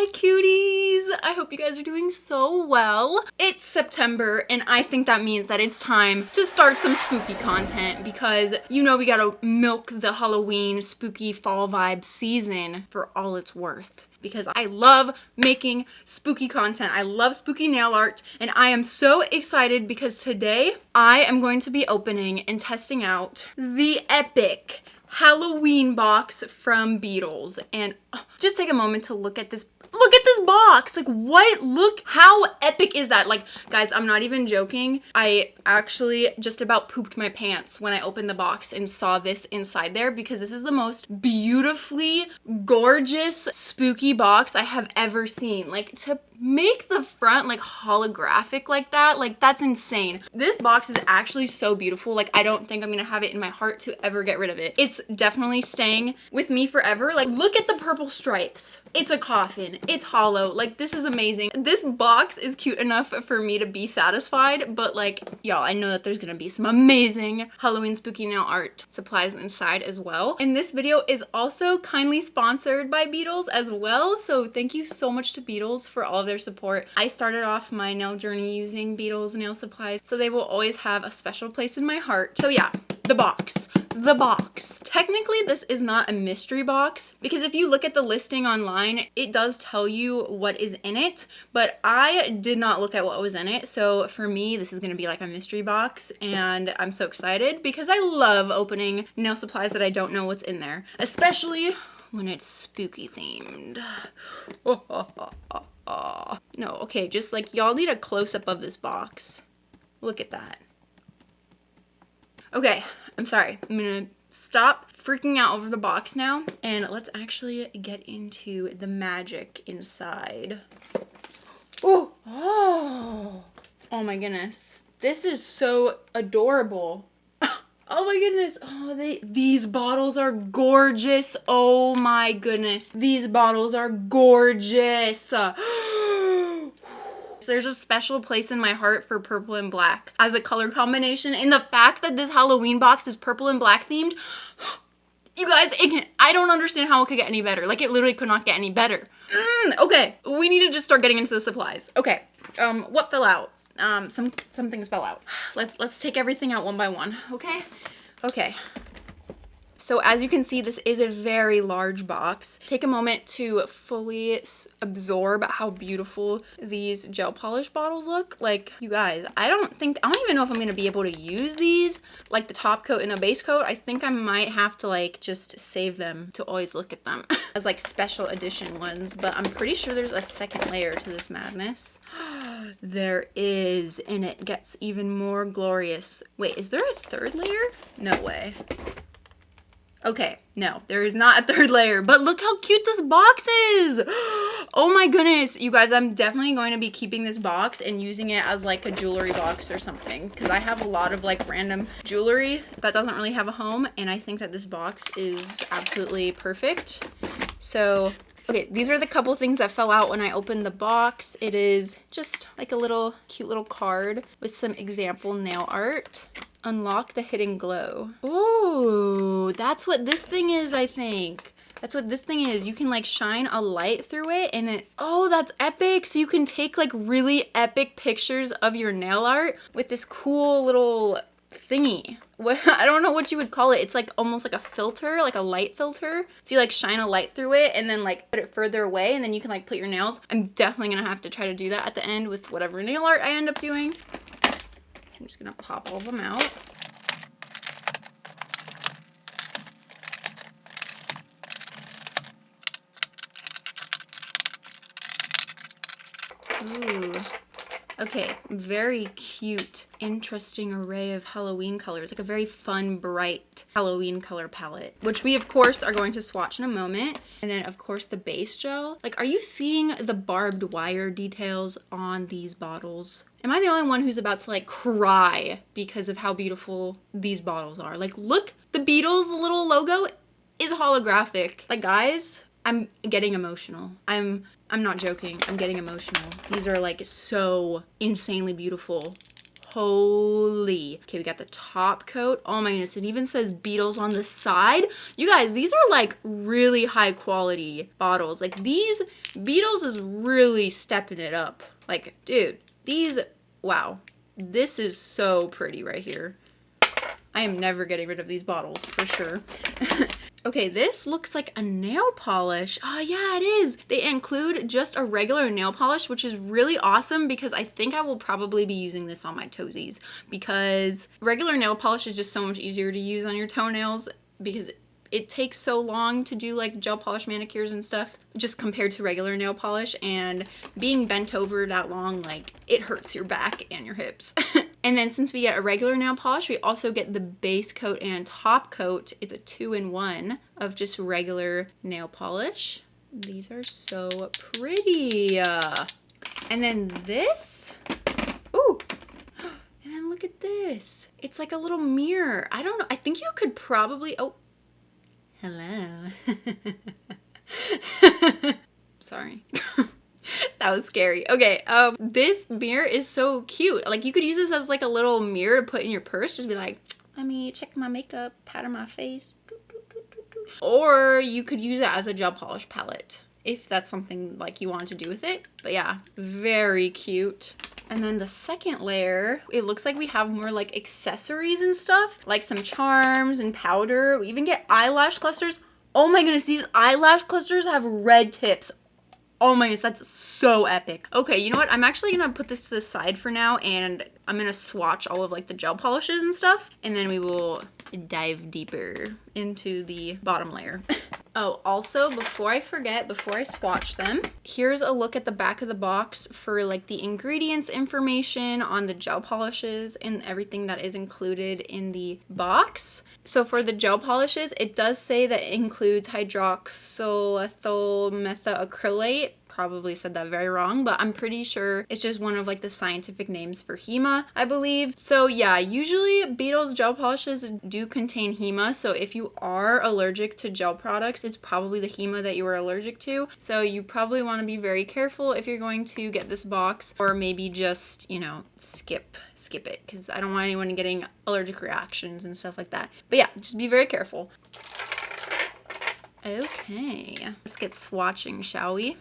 Hi cuties! I hope you guys are doing so well. It's September and I think that means that it's time to start some spooky content because you know we gotta milk the Halloween spooky fall vibe season for all it's worth. Because I love making spooky content. I love spooky nail art and I am so excited because today I am going to be opening and testing out the epic Halloween box from Beetles. And just take a moment to look at this box. Like what? Look how epic is that? Like guys, I'm not even joking. I actually just about pooped my pants when I opened the box and saw this inside there because this is the most beautifully gorgeous spooky box I have ever seen. Like to make the front like holographic like that, like that's insane. This box is actually so beautiful. Like I don't think I'm gonna have it in my heart to ever get rid of it. It's definitely staying with me forever. Like look at the purple stripes. It's a coffin. It's hollow. Like this is amazing. This box is cute enough for me to be satisfied, but like y'all, I know that there's gonna be some amazing Halloween spooky nail art supplies inside as well. And this video is also kindly sponsored by Beetles as well. So thank you so much to Beetles for all of their support. I started off my nail journey using Beetles nail supplies, so they will always have a special place in my heart. So yeah, the box. The box. Technically, this is not a mystery box because if you look at the listing online, it does tell you what is in it, but I did not look at what was in it. So for me, this is going to be like a mystery box and I'm so excited because I love opening nail supplies that I don't know what's in there, especially when it's spooky themed. No, okay, just like y'all need a close-up of this box. Look at that. Okay, I'm sorry. I'm gonna stop freaking out over the box now and let's actually get into the magic inside. Oh, oh my goodness. This is so adorable. Oh my goodness. Oh, these bottles are gorgeous. Oh my goodness. These bottles are gorgeous. There's a special place in my heart for purple and black as a color combination. And the fact that this Halloween box is purple and black themed, you guys, I don't understand how it could get any better. Like it literally could not get any better. Okay, we need to just start getting into the supplies. Okay, what fell out? Some things fell out. Let's take everything out one by one, okay? Okay. So as you can see, this is a very large box. Take a moment to fully absorb how beautiful these gel polish bottles look. Like, you guys, I don't even know if I'm gonna be able to use these, like the top coat and the base coat. I think I might have to like just save them to always look at them as like special edition ones, but I'm pretty sure there's a second layer to this madness. There is, and it gets even more glorious. Wait, is there a third layer? No way. Okay, no, there is not a third layer, but look how cute this box is. Oh my goodness, you guys, I'm definitely going to be keeping this box and using it as like a jewelry box or something because I have a lot of like random jewelry that doesn't really have a home, and I think that this box is absolutely perfect. So, okay, these are the couple things that fell out when I opened the box. It is just like a little cute little card with some example nail art. Unlock the hidden glow. Oh, that's what this thing is, I think. That's what this thing is. You can like shine a light through it and it, oh, that's epic. So you can take like really epic pictures of your nail art with this cool little thingy. What, I don't know what you would call it. It's like almost like a filter, like a light filter. So you like shine a light through it and then like put it further away and then you can like put your nails. I'm definitely gonna have to try to do that at the end with whatever nail art I end up doing. I'm just gonna pop all of them out. Ooh. Okay, very cute, interesting array of Halloween colors, like a very fun, bright Halloween color palette, which we of course are going to swatch in a moment. And then of course the base gel. Like, are you seeing the barbed wire details on these bottles? Am I the only one who's about to like cry because of how beautiful these bottles are? Like, look, the Beatles little logo is holographic. Like, guys, I'm getting emotional. I'm not joking. I'm getting emotional. These are like so insanely beautiful. Holy. Okay, we got the top coat. Oh my goodness, it even says Beetles on the side. You guys, these are like really high quality bottles. Like these, Beetles is really stepping it up. Like, dude, these, wow. This is so pretty right here. I am never getting rid of these bottles for sure. Okay, this looks like a nail polish. Oh yeah, it is. They include just a regular nail polish, which is really awesome because I think I will probably be using this on my toesies because regular nail polish is just so much easier to use on your toenails because it takes so long to do like gel polish manicures and stuff just compared to regular nail polish, and being bent over that long, like it hurts your back and your hips. And then since we get a regular nail polish, we also get the base coat and top coat. It's a 2-in-1 of just regular nail polish. These are so pretty. And then this, ooh, and then look at this. It's like a little mirror. I don't know, I think you could probably, oh, hello. Sorry. That was scary. Okay, this mirror is so cute. Like you could use this as like a little mirror to put in your purse. Just be like, let me check my makeup, pattern my face. Or you could use it as a gel polish palette if that's something like you want to do with it. But yeah, very cute. And then the second layer, it looks like we have more like accessories and stuff, like some charms and powder. We even get eyelash clusters. Oh my goodness, these eyelash clusters have red tips. Oh my goodness, that's so epic. Okay, you know what? I'm actually gonna put this to the side for now and I'm gonna swatch all of like the gel polishes and stuff, and then we will dive deeper into the bottom layer. Oh, also, before I forget, before I swatch them, here's a look at the back of the box for like the ingredients information on the gel polishes and everything that is included in the box. So for the gel polishes, it does say that it includes hydroxyethyl methacrylate. Probably said that very wrong, but I'm pretty sure it's just one of like the scientific names for HEMA, I believe. So yeah, usually Beetles gel polishes do contain HEMA, so if you are allergic to gel products, it's probably the HEMA that you are allergic to. So you probably want to be very careful if you're going to get this box, or maybe just, you know, skip it, because I don't want anyone getting allergic reactions and stuff like that. But yeah, just be very careful. Okay, let's get swatching, shall we?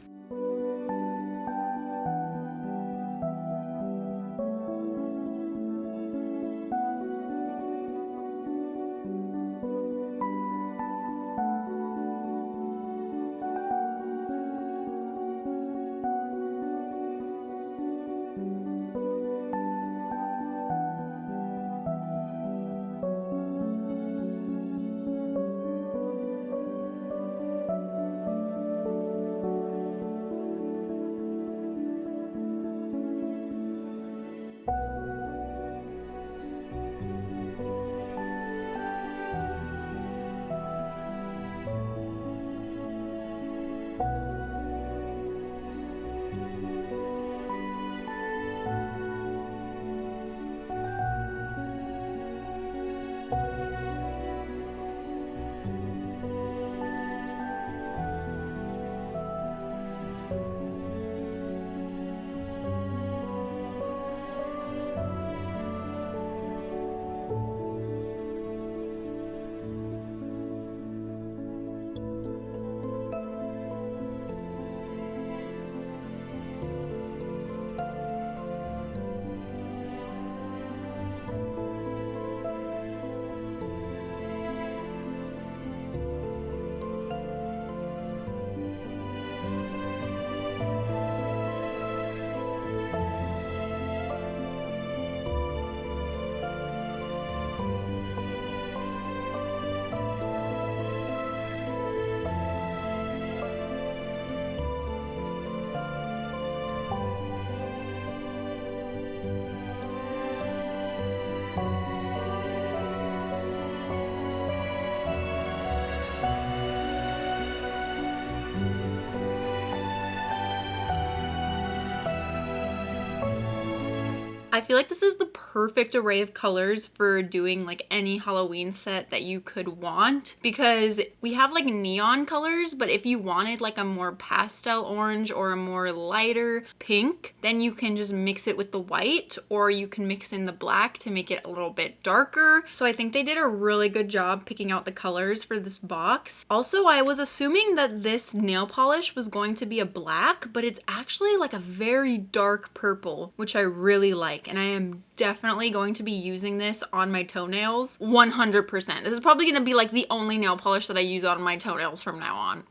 I feel like this is the perfect array of colors for doing like any Halloween set that you could want, because we have like neon colors, but if you wanted like a more pastel orange or a more lighter pink, then you can just mix it with the white, or you can mix in the black to make it a little bit darker. So I think they did a really good job picking out the colors for this box. Also, I was assuming that this nail polish was going to be a black, but it's actually like a very dark purple, which I really like, and I am definitely going to be using this on my toenails 100%. This is probably going to be like the only nail polish that I use on my toenails from now on.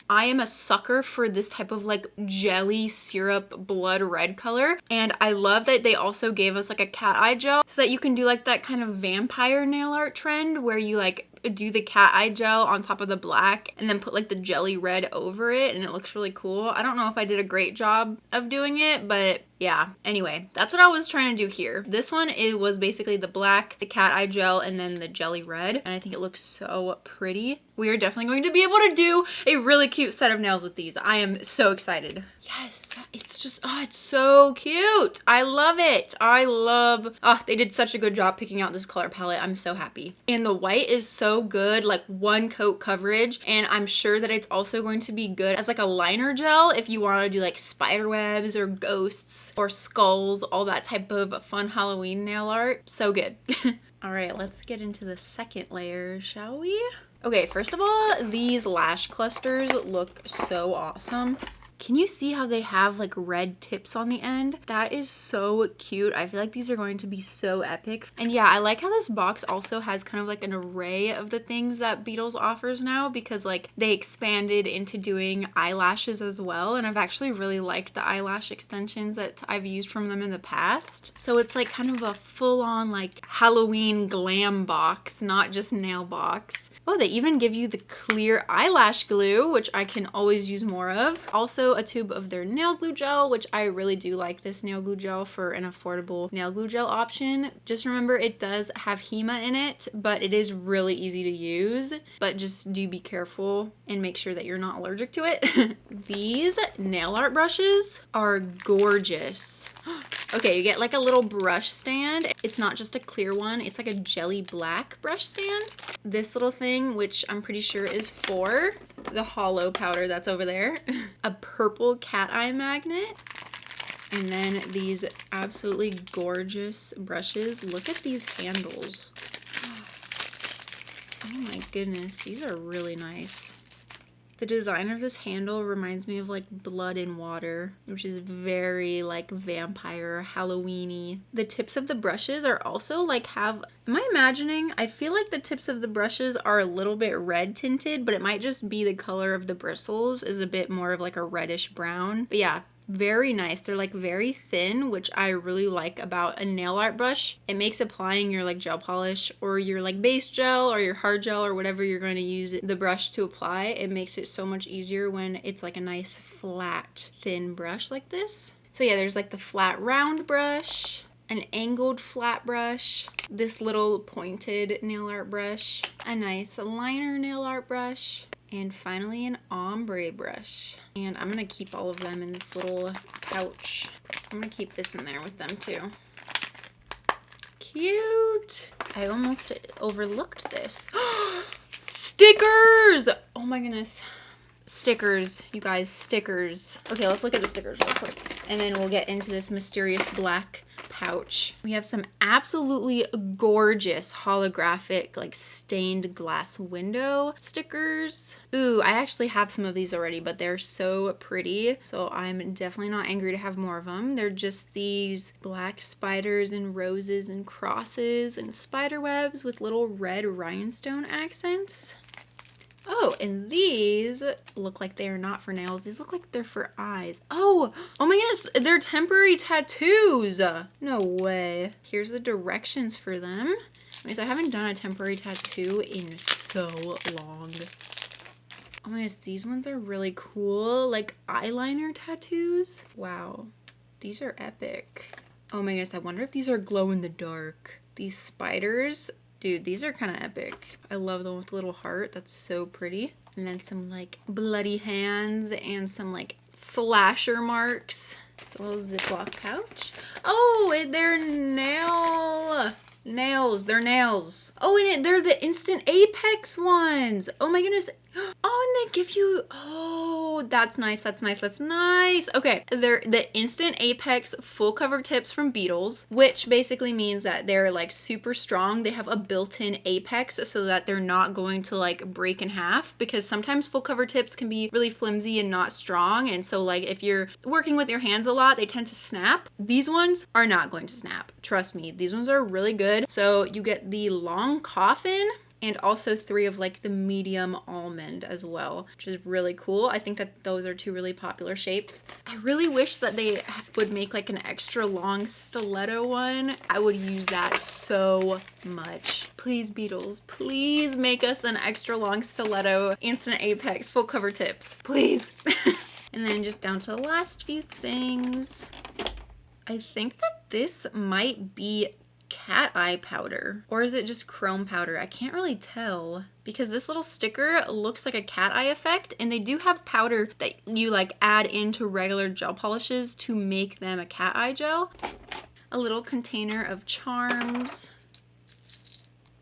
I am a sucker for this type of like jelly syrup blood red color, and I love that they also gave us like a cat eye gel so that you can do like that kind of vampire nail art trend where you like do the cat eye gel on top of the black and then put like the jelly red over it, and it looks really cool. I don't know if I did a great job of doing it, but yeah. Anyway, that's what I was trying to do here. This one, it was basically the black, the cat eye gel, and then the jelly red, and I think it looks so pretty. We are definitely going to be able to do a really cute set of nails with these. I am so excited. Yes, it's just, oh, it's so cute. I love it. They did such a good job picking out this color palette. I'm so happy. And the white is so good, like one coat coverage, and I'm sure that it's also going to be good as like a liner gel if you want to do like spider webs or ghosts or skulls, all that type of fun Halloween nail art. So good. All right, let's get into the second layer, shall we? Okay, first of all, these lash clusters look so awesome. Can you see how they have like red tips on the end? That is so cute. I feel like these are going to be so epic. And yeah, I like how this box also has kind of like an array of the things that Beetles offers now, because like they expanded into doing eyelashes as well. And I've actually really liked the eyelash extensions that I've used from them in the past. So it's like kind of a full-on like Halloween glam box, not just nail box. Oh, they even give you the clear eyelash glue, which I can always use more of. Also a tube of their nail glue gel, which I really do like this nail glue gel for an affordable nail glue gel option. Just remember it does have HEMA in it, but it is really easy to use. But just do be careful and make sure that you're not allergic to it. These nail art brushes are gorgeous. Okay, you get like a little brush stand. It's not just a clear one, it's like a jelly black brush stand. This little thing, which I'm pretty sure is for the hollow powder that's over there. A purple cat eye magnet. And then these absolutely gorgeous brushes. Look at these handles. Oh my goodness, these are really nice. The design of this handle reminds me of like Blood and Water, which is very like vampire Halloween-y. The tips of the brushes are also like am I imagining? I feel like the tips of the brushes are a little bit red tinted, but it might just be the color of the bristles is a bit more of like a reddish brown. But yeah, very nice. They're like very thin, which I really like about a nail art brush. It makes applying your like gel polish or your like base gel or your hard gel or whatever you're going to use the brush to apply. It makes it so much easier when it's like a nice flat thin brush like this. So yeah, there's like the flat round brush, an angled flat brush, this little pointed nail art brush, a nice liner nail art brush, and finally an ombre brush. And I'm gonna keep all of them in this little pouch. I'm gonna keep this in there with them too. Cute. I almost overlooked this. Stickers! Oh my goodness. Stickers, you guys, stickers. Okay, let's look at the stickers real quick. And then we'll get into this mysterious black pouch. We have some absolutely gorgeous holographic like stained glass window stickers. Ooh, I actually have some of these already, but they're so pretty. So I'm definitely not angry to have more of them. They're just these black spiders and roses and crosses and spider webs with little red rhinestone accents. Oh, and these look like they are not for nails. These look like they're for eyes. Oh my goodness, they're temporary tattoos. No way. Here's the directions for them. Because I haven't done a temporary tattoo in so long. Oh my goodness, these ones are really cool. Like eyeliner tattoos. Wow, these are epic. Oh my goodness, I wonder if these are glow in the dark. These spiders. Dude, these are kind of epic. I love the one with the little heart. That's so pretty. And then some like bloody hands and some like slasher marks. So A little Ziploc pouch. Oh, and they're nails. They're nails. Oh, and they're the Instant Apex ones. Oh my goodness. Oh, and they give you, oh, that's nice. That's nice. That's nice. Okay. They're the Instant Apex full cover tips from Beetles, which basically means that they're like super strong. They have a built-in apex so that they're not going to like break in half, because sometimes full cover tips can be really flimsy and not strong. And so like if you're working with your hands a lot, they tend to snap. These ones are not going to snap. Trust me. These ones are really good. So you get the long coffin and also 3 of like the medium almond as well, which is really cool. I think that those are 2 really popular shapes. I really wish that they would make like an extra long stiletto one. I would use that so much. Please, Beetles, please make us an extra long stiletto Instant Apex full cover tips, please. And then just down to the last few things. I think that this might be cat eye powder, or is it just chrome powder? I can't really tell, because this little sticker looks like a cat eye effect, and they do have powder that you like add into regular gel polishes to make them a cat eye gel. A little container of charms.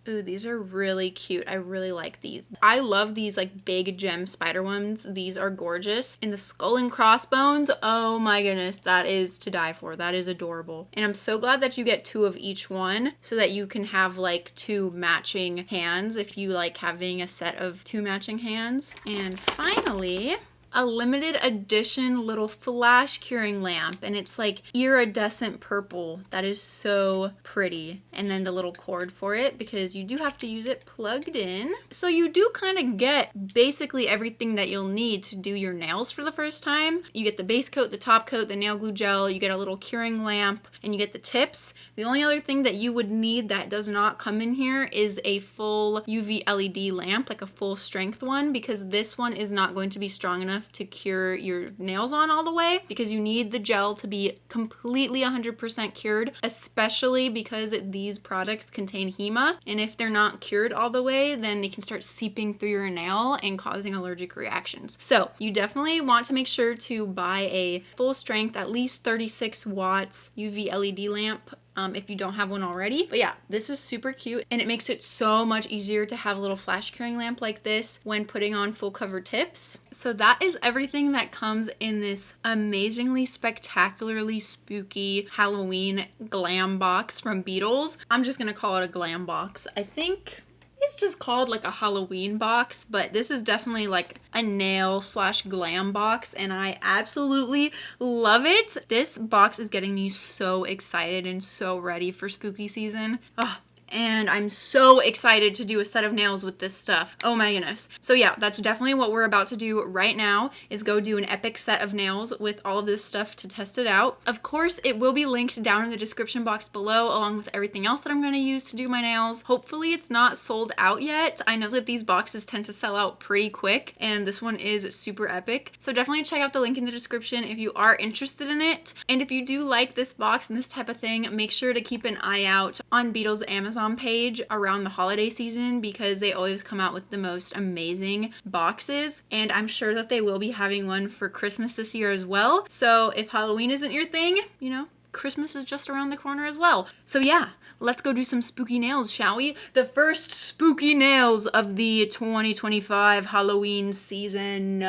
Ooh, these are really cute. I really like these. I love these like big gem spider ones. These are gorgeous. And the skull and crossbones, oh my goodness, that is to die for. That is adorable. And I'm so glad that you get 2 of each one so that you can have like 2 matching hands if you like having a set of 2 matching hands. And finally, a limited edition little flash curing lamp, and it's like iridescent purple. That is so pretty. And then the little cord for it, because you do have to use it plugged in. So you do kind of get basically everything that you'll need to do your nails for the first time. You get the base coat, the top coat, the nail glue gel, you get a little curing lamp, and you get the tips. The only other thing that you would need that does not come in here is a full UV LED lamp, like a full strength one, because this one is not going to be strong enough to cure your nails on all the way, because you need the gel to be completely 100% cured, especially because these products contain HEMA, and if they're not cured all the way, then they can start seeping through your nail and causing allergic reactions. So you definitely want to make sure to buy a full strength, at least 36 watts UV LED lamp if you don't have one already. But yeah, this is super cute, and it makes it so much easier to have a little flash curing lamp like this when putting on full cover tips. So that is everything that comes in this amazingly spectacularly spooky Halloween glam box from Beetles. I'm just gonna call it a glam box. I think it's just called like a Halloween box, but this is definitely like a nail / glam box, and I absolutely love it. This box is getting me so excited and so ready for spooky season. Oh, and I'm so excited to do a set of nails with this stuff. Oh my goodness. So yeah, that's definitely what we're about to do right now, is go do an epic set of nails with all of this stuff to test it out. Of course, it will be linked down in the description box below, along with everything else that I'm going to use to do my nails. Hopefully it's not sold out yet. I know that these boxes tend to sell out pretty quick, and this one is super epic. So definitely check out the link in the description if you are interested in it. And if you do like this box and this type of thing, make sure to keep an eye out on Beetles' Amazon page around the holiday season, because they always come out with the most amazing boxes, and I'm sure that they will be having one for Christmas this year as well. So if Halloween isn't your thing, you know, Christmas is just around the corner as well. So yeah, let's go do some spooky nails, shall we? The first spooky nails of the 2025 Halloween season.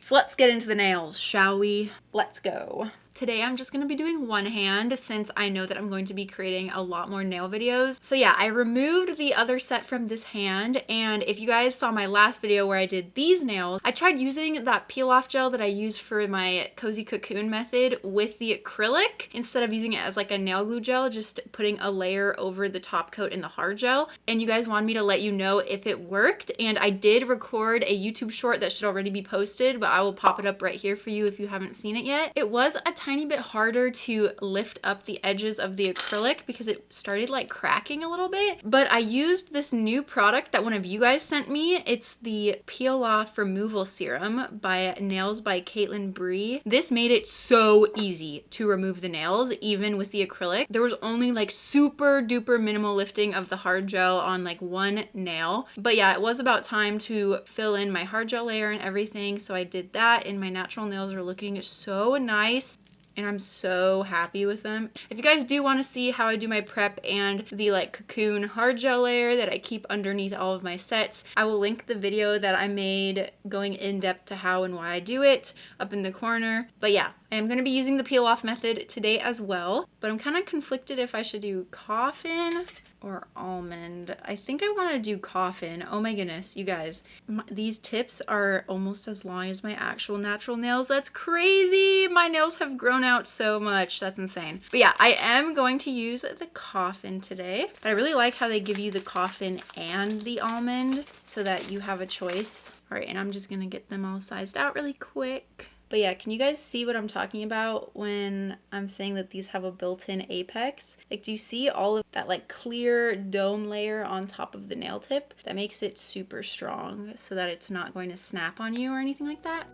So let's get into the nails, shall we? Let's go. Today I'm just going to be doing one hand, since I know that I'm going to be creating a lot more nail videos. So yeah, I removed the other set from this hand, and if you guys saw my last video where I did these nails, I tried using that peel off gel that I use for my cozy cocoon method with the acrylic instead of using it as like a nail glue gel, just putting a layer over the top coat in the hard gel. And you guys wanted me to let you know if it worked, and I did record a YouTube short that should already be posted, but I will pop it up right here for you if you haven't seen it yet. It was a tiny bit harder to lift up the edges of the acrylic because it started like cracking a little bit, but I used this new product that one of you guys sent me. It's the Peel Off Removal Serum by Nails by Caitlin Bree. This made it so easy to remove the nails, even with the acrylic. There was only like super duper minimal lifting of the hard gel on like one nail, but yeah, it was about time to fill in my hard gel layer and everything, so I did that, and my natural nails are looking so nice. and I'm so happy with them. If you guys do want to see how I do my prep and the like cocoon hard gel layer that I keep underneath all of my sets, I will link the video that I made going in depth to how and why I do it up in the corner. But yeah, I'm going to be using the peel off method today as well, but I'm kind of conflicted if I should do coffin or almond. I think I want to do coffin. Oh my goodness, you guys. These tips are almost as long as my actual natural nails. That's crazy. My nails have grown out so much. That's insane. But yeah, I am going to use the coffin today. But I really like how they give you the coffin and the almond so that you have a choice. All right, and I'm just going to get them all sized out really quick. But yeah, can you guys see what I'm talking about when I'm saying that these have a built-in apex? Like, do you see all of that like clear dome layer on top of the nail tip? That makes it super strong so that it's not going to snap on you or anything like that.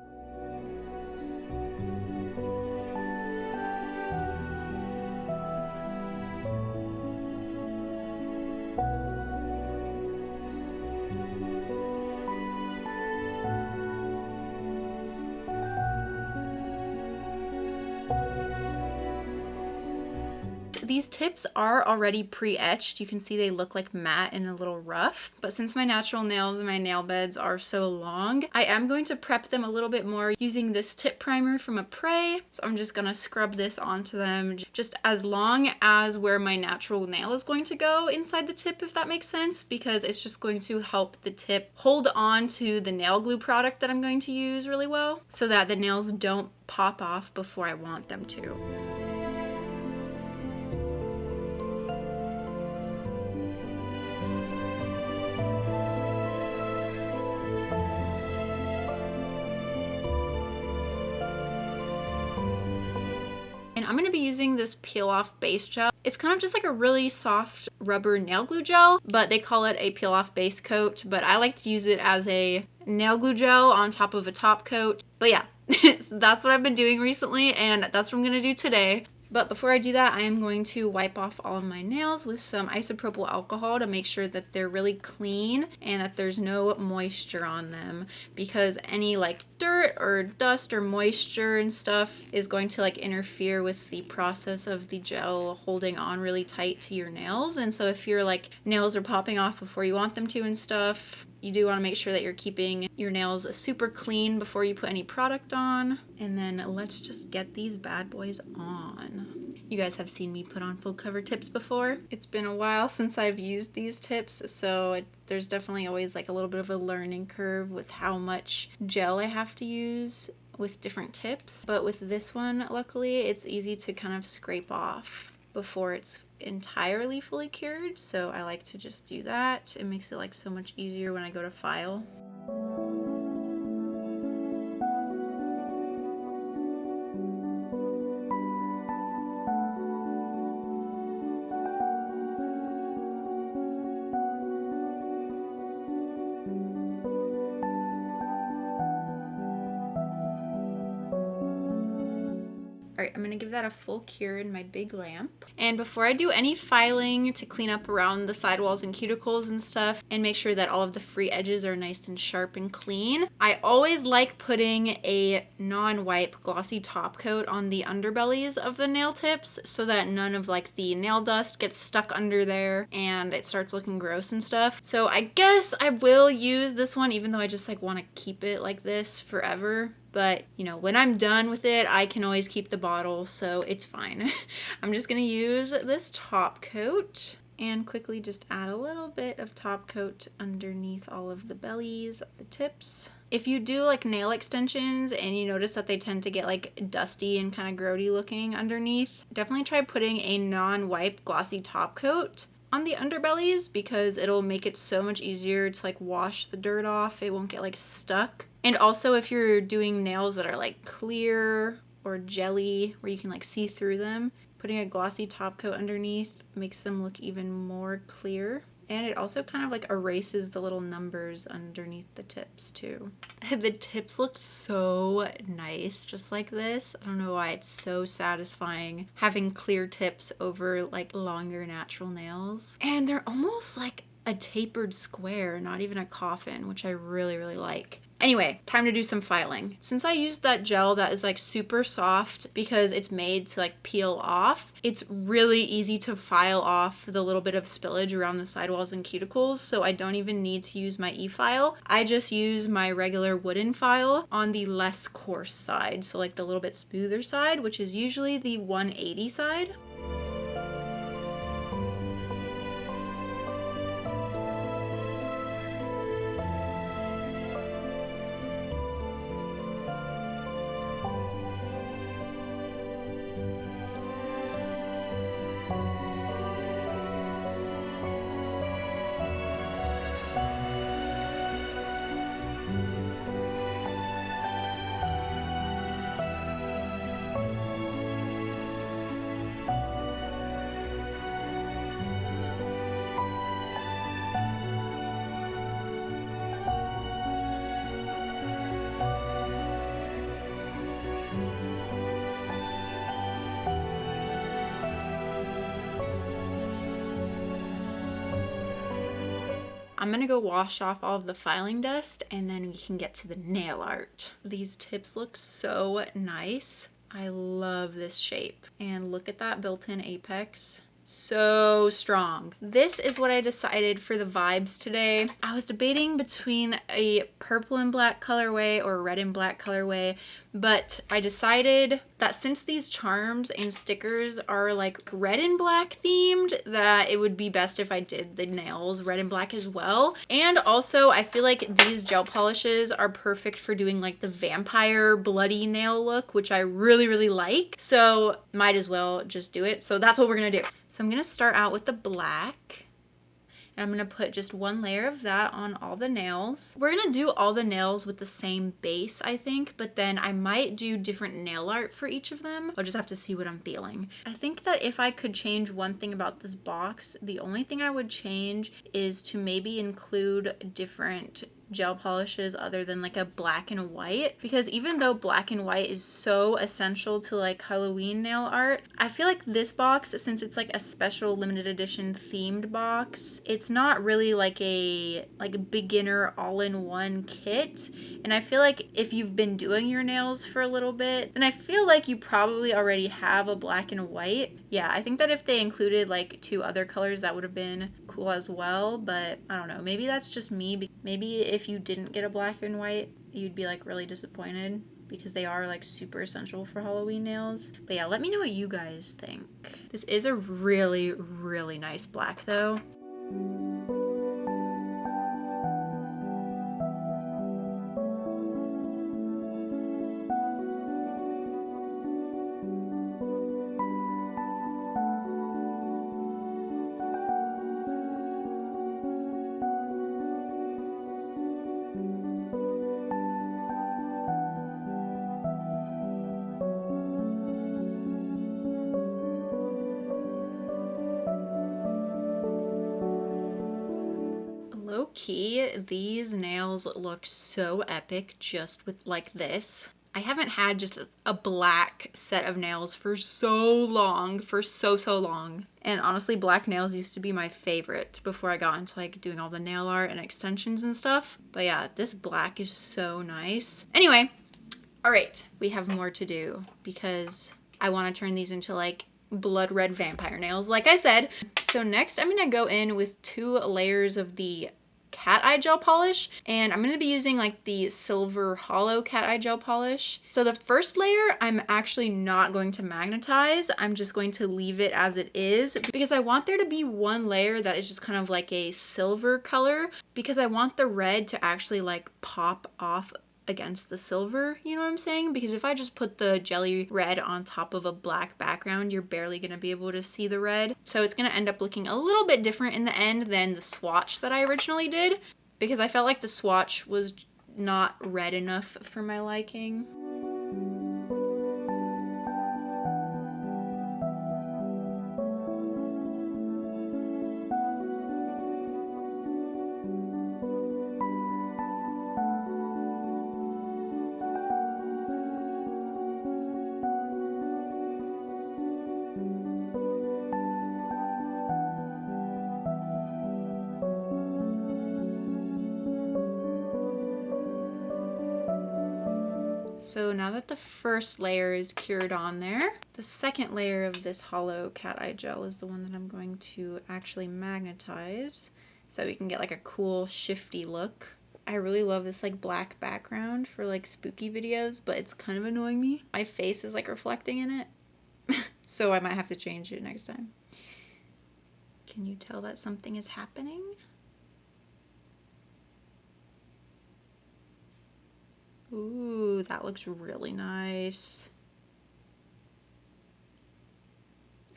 These tips are already pre-etched. You can see they look like matte and a little rough, but since my natural nails and my nail beds are so long, I am going to prep them a little bit more using this tip primer from a Poway. So I'm just gonna scrub this onto them just as long as where my natural nail is going to go inside the tip, if that makes sense, because it's just going to help the tip hold on to the nail glue product that I'm going to use really well so that the nails don't pop off before I want them to. And I'm going to be using this peel off base gel. It's kind of just like a really soft rubber nail glue gel, but they call it a peel off base coat, but I like to use it as a nail glue gel on top of a top coat. But yeah, so that's what I've been doing recently, and that's what I'm going to do today. But before I do that, I am going to wipe off all of my nails with some isopropyl alcohol to make sure that they're really clean and that there's no moisture on them, because any like dirt or dust or moisture and stuff is going to like interfere with the process of the gel holding on really tight to your nails. And so if your like nails are popping off before you want them to and stuff, you do want to make sure that you're keeping your nails super clean before you put any product on. And then let's just get these bad boys on. You guys have seen me put on full cover tips before. It's been a while since I've used these tips, so there's definitely always like a little bit of a learning curve with how much gel I have to use with different tips. But with this one, luckily, it's easy to kind of scrape off before it's entirely fully cured, so I like to just do that. It makes it like so much easier when I go to file. All right, I'm gonna give that a full cure in my big lamp. And before I do any filing to clean up around the sidewalls and cuticles and stuff and make sure that all of the free edges are nice and sharp and clean, I always like putting a non-wipe glossy top coat on the underbellies of the nail tips so that none of like the nail dust gets stuck under there and it starts looking gross and stuff. So I guess I will use this one, even though I just like want to keep it like this forever. But, you know, when I'm done with it, I can always keep the bottle, so it's fine. I'm just going to use this top coat and quickly just add a little bit of top coat underneath all of the bellies of the tips. If you do like nail extensions and you notice that they tend to get like dusty and kind of grody looking underneath, definitely try putting a non-wipe glossy top coat on the underbellies because it'll make it so much easier to like wash the dirt off. It won't get like stuck. And also if you're doing nails that are like clear or jelly where you can like see through them, putting a glossy top coat underneath makes them look even more clear. And it also kind of like erases the little numbers underneath the tips too. The tips look so nice just like this. I don't know why it's so satisfying having clear tips over like longer natural nails. And they're almost like a tapered square, not even a coffin, which I really, really like. Anyway, time to do some filing. Since I used that gel that is like super soft because it's made to like peel off, it's really easy to file off the little bit of spillage around the sidewalls and cuticles, so I don't even need to use my e-file. I just use my regular wooden file on the less coarse side, so like the little bit smoother side, which is usually the 180 side. I'm gonna go wash off all of the filing dust and then we can get to the nail art. These tips look so nice. I love this shape. And look at that built-in apex. So strong. This is what I decided for the vibes today. I was debating between a purple and black colorway or a red and black colorway, but I decided that since these charms and stickers are like red and black themed, that it would be best if I did the nails red and black as well. And also I feel like these gel polishes are perfect for doing like the vampire bloody nail look, which I really like. So might as well just do it. So that's what we're gonna do. So I'm gonna start out with the black. And I'm gonna put just one layer of that on all the nails. We're gonna do all the nails with the same base, I think, but then I might do different nail art for each of them. I'll just have to see what I'm feeling. I think that if I could change one thing about this box, the only thing I would change is to maybe include different gel polishes other than like a black and white, because even though black and white is so essential to like Halloween nail art, I feel like this box, since it's like a special limited edition themed box, it's not really like a beginner all-in-one kit. And I feel like if you've been doing your nails for a little bit, then I feel like you probably already have a black and white. Yeah, I think that if they included like 2 other colors, that would have been cool as well, but I don't know, maybe that's just me. Maybe if you didn't get a black and white, you'd be like really disappointed because they are like super essential for Halloween nails. But yeah, let me know what you guys think. This is a really nice black though. Low-key, these nails look so epic just with like this. I haven't had just a black set of nails for so long, so long. And honestly, black nails used to be my favorite before I got into like doing all the nail art and extensions and stuff. But yeah, this black is so nice. Anyway, all right, we have more to do because I want to turn these into like blood red vampire nails, like I said. So next I'm gonna go in with 2 layers of the cat eye gel polish, and I'm going to be using like the silver hollow cat eye gel polish. So the first layer I'm actually not going to magnetize. I'm just going to leave it as it is because I want there to be one layer that is just kind of like a silver color, because I want the red to actually like pop off against the silver, you know what I'm saying? Because if I just put the jelly red on top of a black background, you're barely gonna be able to see the red. So it's gonna end up looking a little bit different in the end than the swatch that I originally did, because I felt like the swatch was not red enough for my liking. So now that the first layer is cured on there, the second layer of this hollow cat eye gel is the one that I'm going to actually magnetize so we can get like a cool shifty look. I really love this like black background for like spooky videos, but it's kind of annoying me. My face is like reflecting in it, so I might have to change it next time. Can you tell that something is happening? Ooh, that looks really nice.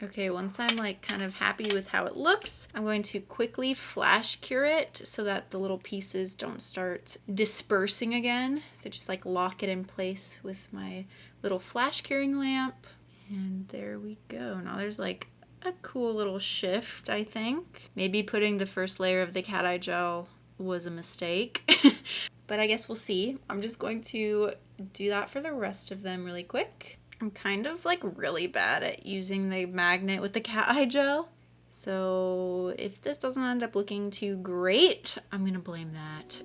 Okay, once I'm like kind of happy with how it looks, I'm going to quickly flash cure it so that the little pieces don't start dispersing again. So just like lock it in place with my little flash curing lamp. And there we go. Now there's like a cool little shift, I think. Maybe putting the first layer of the cat eye gel was a mistake. But I guess we'll see. I'm just going to do that for the rest of them really quick. I'm kind of like really bad at using the magnet with the cat eye gel. So if this doesn't end up looking too great, I'm gonna blame that.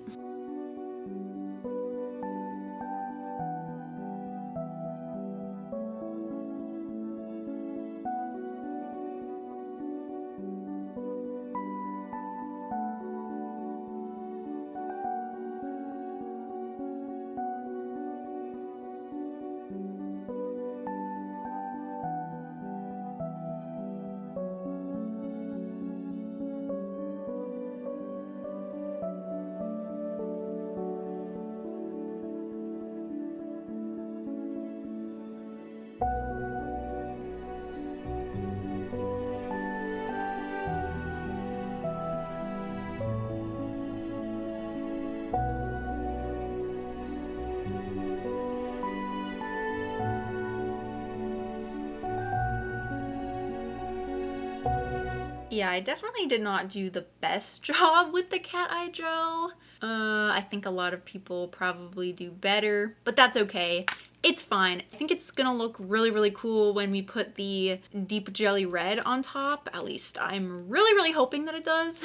Yeah, I definitely did not do the best job with the cat eye gel. I think a lot of people probably do better, but that's okay. It's fine. I think it's gonna look really, really cool when we put the deep jelly red on top. At least I'm really, really hoping that it does.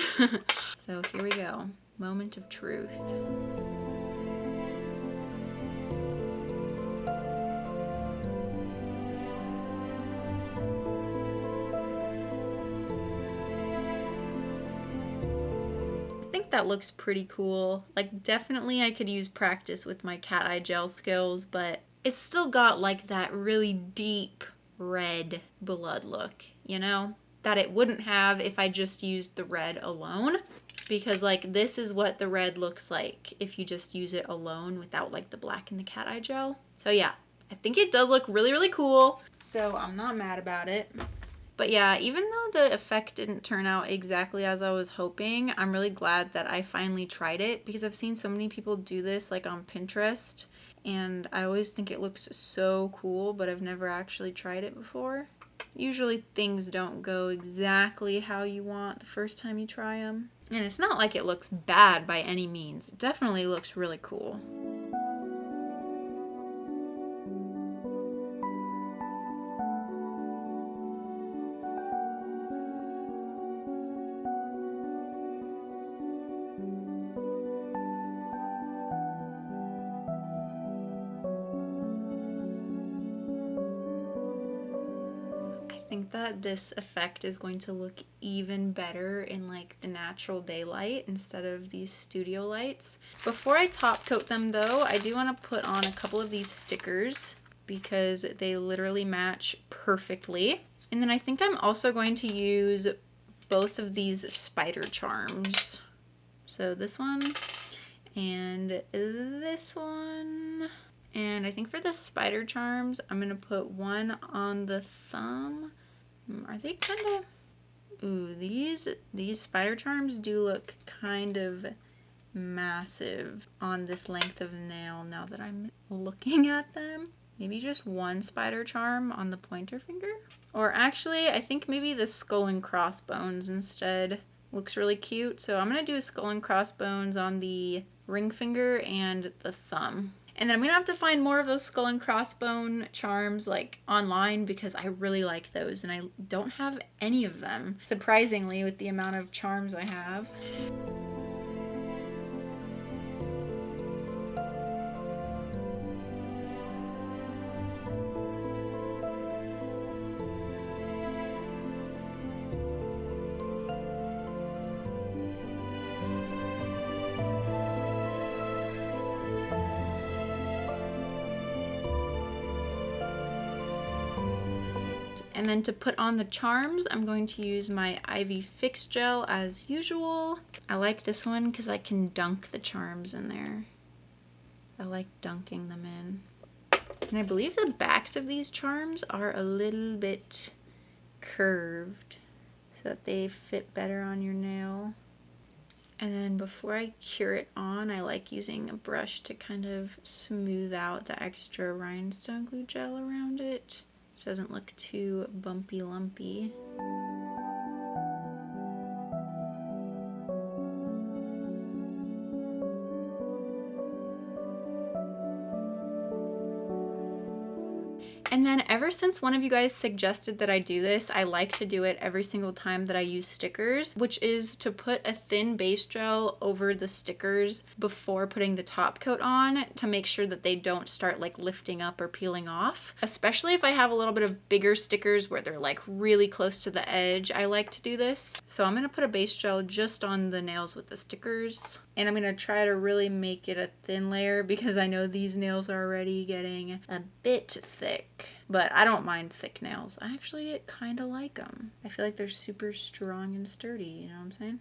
So here we go. Moment of truth. That looks pretty cool. Like definitely I could use practice with my cat eye gel skills, but it's still got like that really deep red blood look, you know, that it wouldn't have if I just used the red alone, because like this is what the red looks like if you just use it alone without like the black in the cat eye gel. So yeah, I think it does look really, really cool, so I'm not mad about it. But yeah, even though the effect didn't turn out exactly as I was hoping, I'm really glad that I finally tried it, because I've seen so many people do this like on Pinterest, and I always think it looks so cool, but I've never actually tried it before. Usually things don't go exactly how you want the first time you try them. And it's not like it looks bad by any means. It definitely looks really cool. I think that this effect is going to look even better in like the natural daylight instead of these studio lights. Before I top coat them though, I do want to put on a couple of these stickers because they literally match perfectly. And then I think I'm also going to use both of these spider charms. So this one and this one. And I think for the spider charms, I'm going to put one on the thumb. Are they kind of... Ooh, these spider charms do look kind of massive on this length of nail now that I'm looking at them. Maybe just one spider charm on the pointer finger? Or actually, I think maybe the skull and crossbones instead looks really cute. So I'm going to do a skull and crossbones on the ring finger and the thumb. And then I'm going to have to find more of those skull and crossbone charms like online because I really like those and I don't have any of them, surprisingly, with the amount of charms I have. And then to put on the charms, I'm going to use my Ivy Fix Gel as usual. I like this one because I can dunk the charms in there. I like dunking them in. And I believe the backs of these charms are a little bit curved so that they fit better on your nail. And then before I cure it on, I like using a brush to kind of smooth out the extra rhinestone glue gel around it so it doesn't look too bumpy lumpy. And then ever since one of you guys suggested that I do this, I like to do it every single time that I use stickers, which is to put a thin base gel over the stickers before putting the top coat on to make sure that they don't start like lifting up or peeling off. Especially if I have a little bit of bigger stickers where they're like really close to the edge, I like to do this. So I'm gonna put a base gel just on the nails with the stickers. And I'm gonna try to really make it a thin layer because I know these nails are already getting a bit thick. But I don't mind thick nails. I actually kind of like them. I feel like they're super strong and sturdy, you know what I'm saying?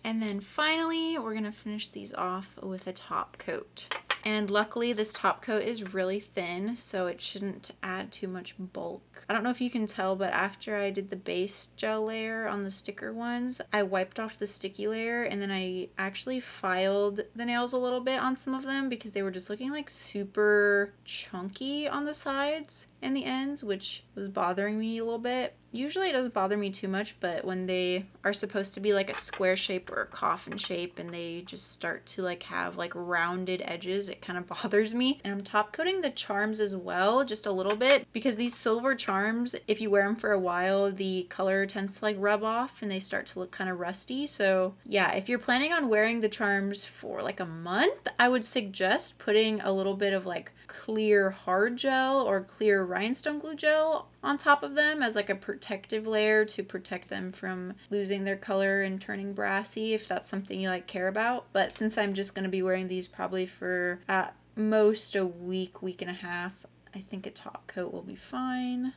And then finally, we're gonna finish these off with a top coat. And luckily this top coat is really thin, so it shouldn't add too much bulk. I don't know if you can tell, but after I did the base gel layer on the sticker ones, I wiped off the sticky layer and then I actually filed the nails a little bit on some of them because they were just looking like super chunky on the sides and the ends, which was bothering me a little bit. Usually it doesn't bother me too much, but when they are supposed to be like a square shape or a coffin shape and they just start to like have like rounded edges, it kind of bothers me. And I'm top coating the charms as well, just a little bit, because these silver charms, if you wear them for a while, the color tends to like rub off and they start to look kind of rusty. So yeah, if you're planning on wearing the charms for like a month, I would suggest putting a little bit of like clear hard gel or clear rhinestone glue gel on top of them as like a protective layer to protect them from losing their color and turning brassy, if that's something you like care about. But since I'm just going to be wearing these probably for at most a week, week and a half, I think a top coat will be fine.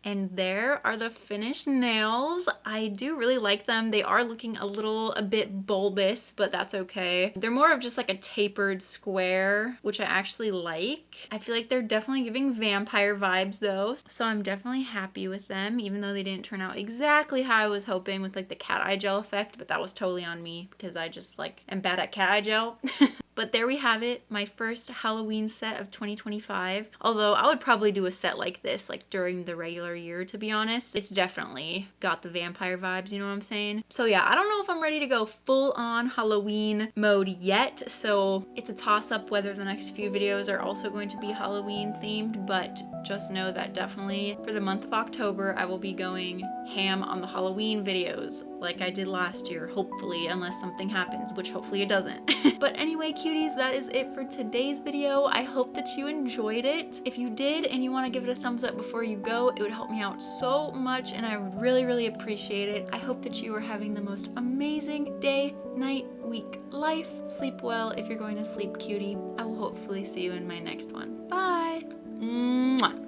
And there are the finished nails. I do really like them. They are looking a bit bulbous, but that's okay. They're more of just like a tapered square, which I actually like. I feel like they're definitely giving vampire vibes though. So I'm definitely happy with them, even though they didn't turn out exactly how I was hoping with like the cat eye gel effect, but that was totally on me because I just like am bad at cat eye gel. But there we have it, my first Halloween set of 2025. Although I would probably do a set like this like during the regular year, to be honest. It's definitely got the vampire vibes, you know what I'm saying? So yeah, I don't know if I'm ready to go full on Halloween mode yet. So it's a toss up whether the next few videos are also going to be Halloween themed, but just know that definitely for the month of October, I will be going ham on the Halloween videos like I did last year, hopefully, unless something happens, which hopefully it doesn't. But anyway, cuties, that is it for today's video. I hope that you enjoyed it. If you did and you want to give it a thumbs up before you go, it would help me out so much and I really, really appreciate it. I hope that you are having the most amazing day, night, week, life. Sleep well if you're going to sleep, cutie. I will hopefully see you in my next one. Bye! Mwah.